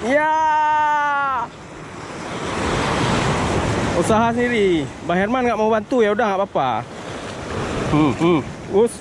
Ya. Usaha sendiri. Bang Herman nggak mau bantu, ya udah nggak apa-apa. Us.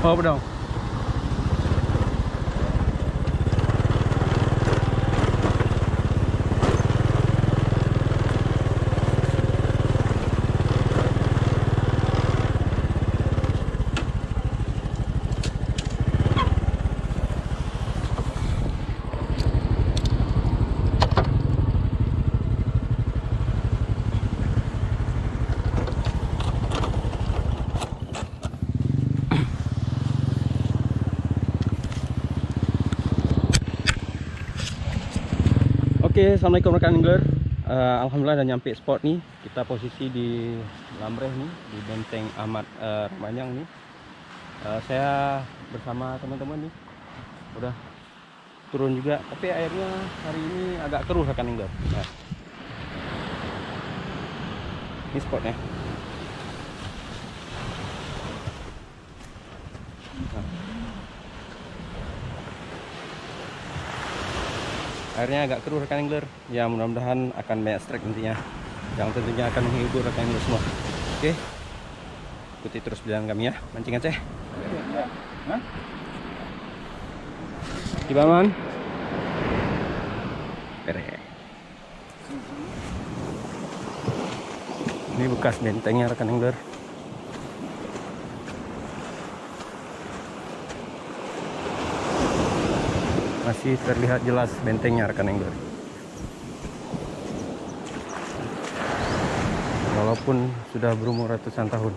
Oh, bedong. Oke, assalamualaikum rekan angler. Alhamdulillah udah nyampe spot nih. Kita posisi di Lamreh nih, di Benteng Ahmad Ramanyang nih. Saya bersama teman-teman nih udah turun juga, tapi airnya hari ini agak keruh rekan angler. Nah, ini spotnya. Nah, airnya agak keruh rekan angler. Ya, mudah-mudahan akan banyak strike nantinya, yang tentunya akan menghibur rekan angler semua. Oke, ikuti terus perjalanan kami ya, mancing Aceh. Gimana man? Ini bekas bentengnya rekan angler. Masih terlihat jelas bentengnya rekan angler. Walaupun sudah berumur ratusan tahun.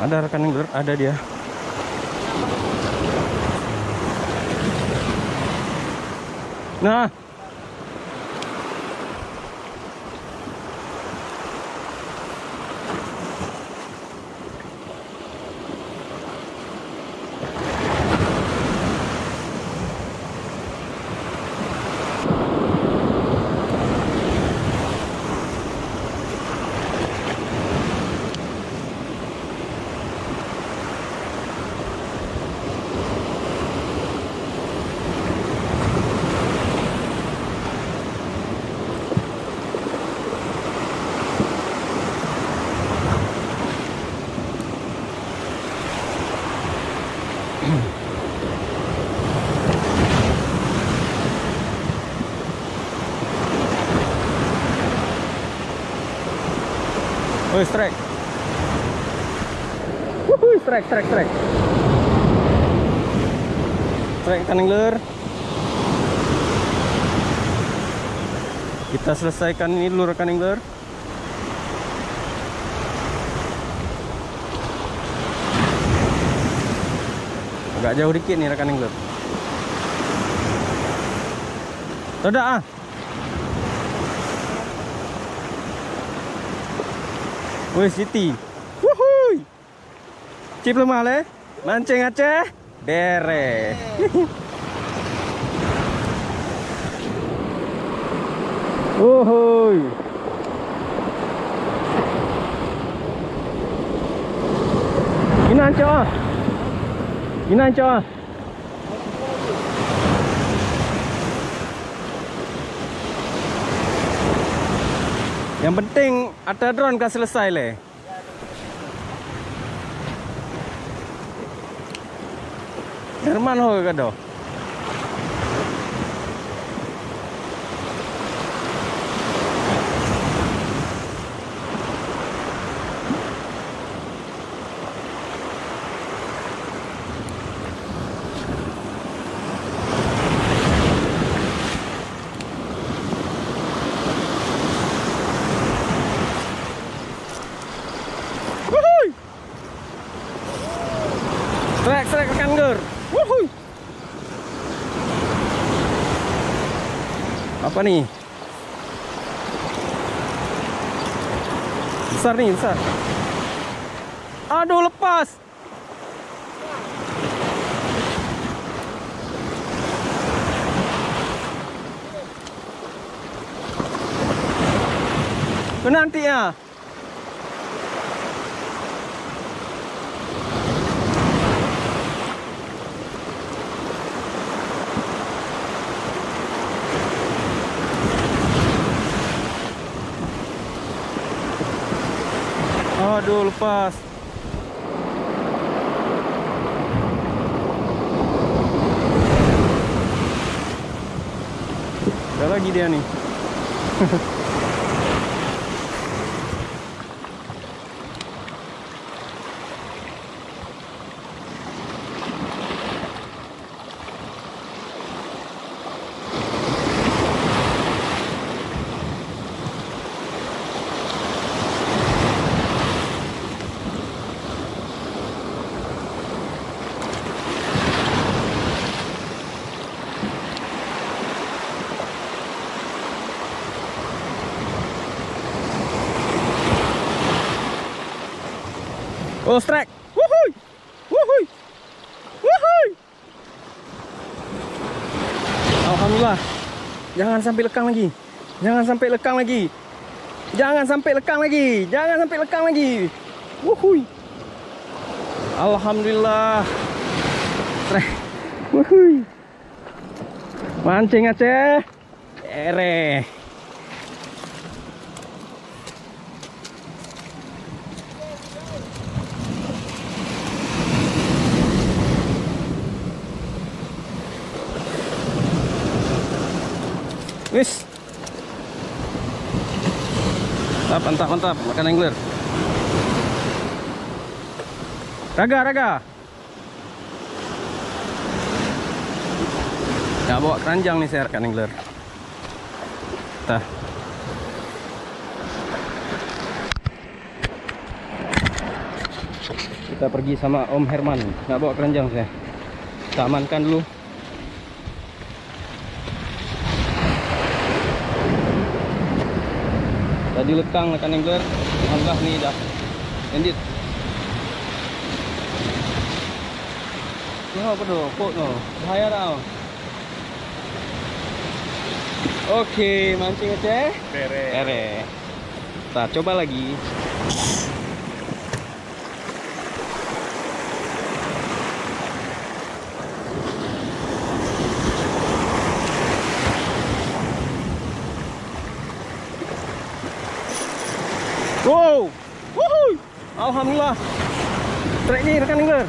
Ada rekan angler, ada dia. Nah, oh, strike. Wuhui, strike. Strike ikan angler. Kita selesaikan ini dulu rekan angler. Agak jauh dikit nih rekan angler. Tidak ah. Wih, Siti. Wuhui. Cip lemah le. Mancing Aceh. Beres. Wuhui. Gina Cok. Yang penting ada drone kan selesai le. Herman ho kado. Strike rekan angler. Wuhui. Apa nih? Besar nih, besar. Aduh, lepas. Nanti ya. Aduh, lepas. Ada lagi dia nih. Oh, strike. Wuhui. Wuhui. Wuhui. Alhamdulillah. Jangan sampai lekang lagi. Jangan sampai lekang lagi. Jangan sampai lekang lagi. Jangan sampai lekang lagi. Wuhui. Alhamdulillah. Strike. Wuhui. Mancing Aceh. Ere. Wis. Mantap, makan angler. Raga. Ya, bawa keranjang nih saya rekan angler. Tah. Kita pergi sama Om Herman. Nggak bawa keranjang saya. Kita amankan dulu. Tadi lekang rekan angler. Alhamdulillah nih dah endit. Apa tu? Kok no. Bahaya tau. Oke, mancing Aceh. Beres. Kita coba lagi. Wow. Wuhui. Alhamdulillah. Trek ni rekan angler.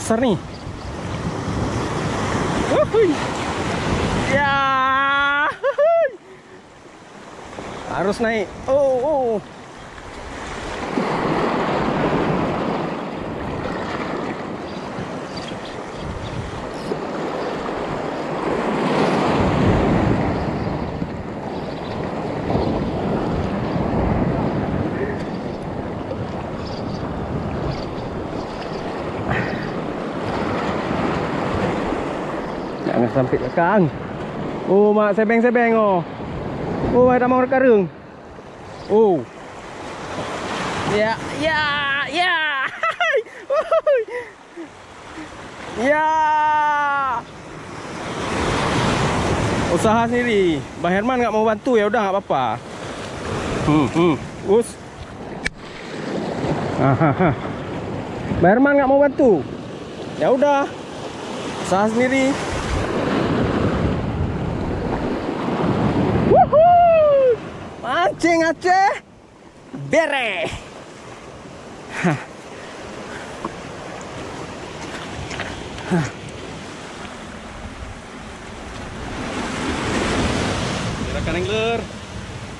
Besar nih. Wuhui. Ya. Harus naik. Oh. Jangan sampai lekang. Oh, mak sebeng-sebeng oh. Oh, ada mau karung. Oh. Ya. Ya. Usaha sendiri. Bang Herman nggak mau bantu, ya udah nggak apa-apa. Us. Bang Herman nggak mau bantu. Ya udah. Usaha sendiri. Mancing Aceh bere. Rekan angler,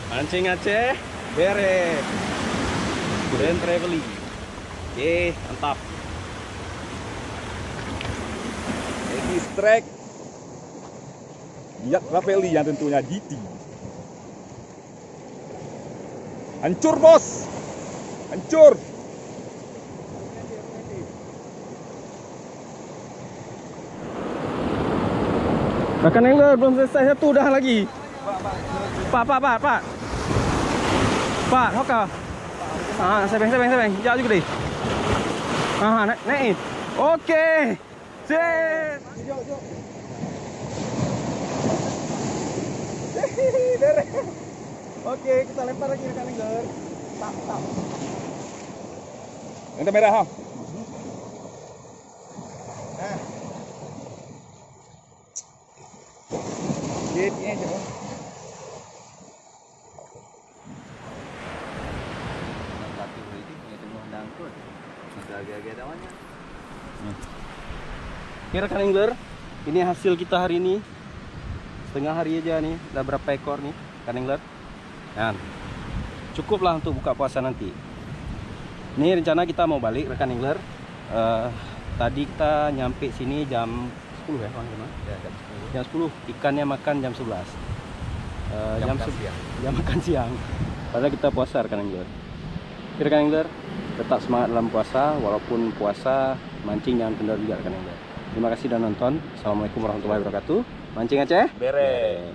mancing Aceh bere. Grand traveling. Oke, mantap. Ini strike Yak Rafeli yang tentunya GT. Hancur bos, hancur. Rekan angler belum selesai satu dah lagi. Pak. Pak, hoka. Sebeng. Jauh juga deh. Naik. Oke. Set. Oke, kita lempar lagi rekan angler. Tap. Yang merah ha. Gate-nya aja bos. Ini rekan angler, ini hasil kita hari ini. Setengah hari aja nih, udah berapa ekor nih rekan angler. Nah, cukup lah untuk buka puasa nanti. Ini rencana kita mau balik rekan angler. Tadi kita nyampe sini jam 10 ya, jam 10. Ikannya makan jam 11. Jam makan siang. Padahal kita puasa rekan angler. Rekan angler, tetap semangat dalam puasa. Walaupun puasa, mancing jangan kendor juga rekan angler. Terima kasih sudah nonton. Assalamualaikum warahmatullahi wabarakatuh. Mancing Aceh Bere.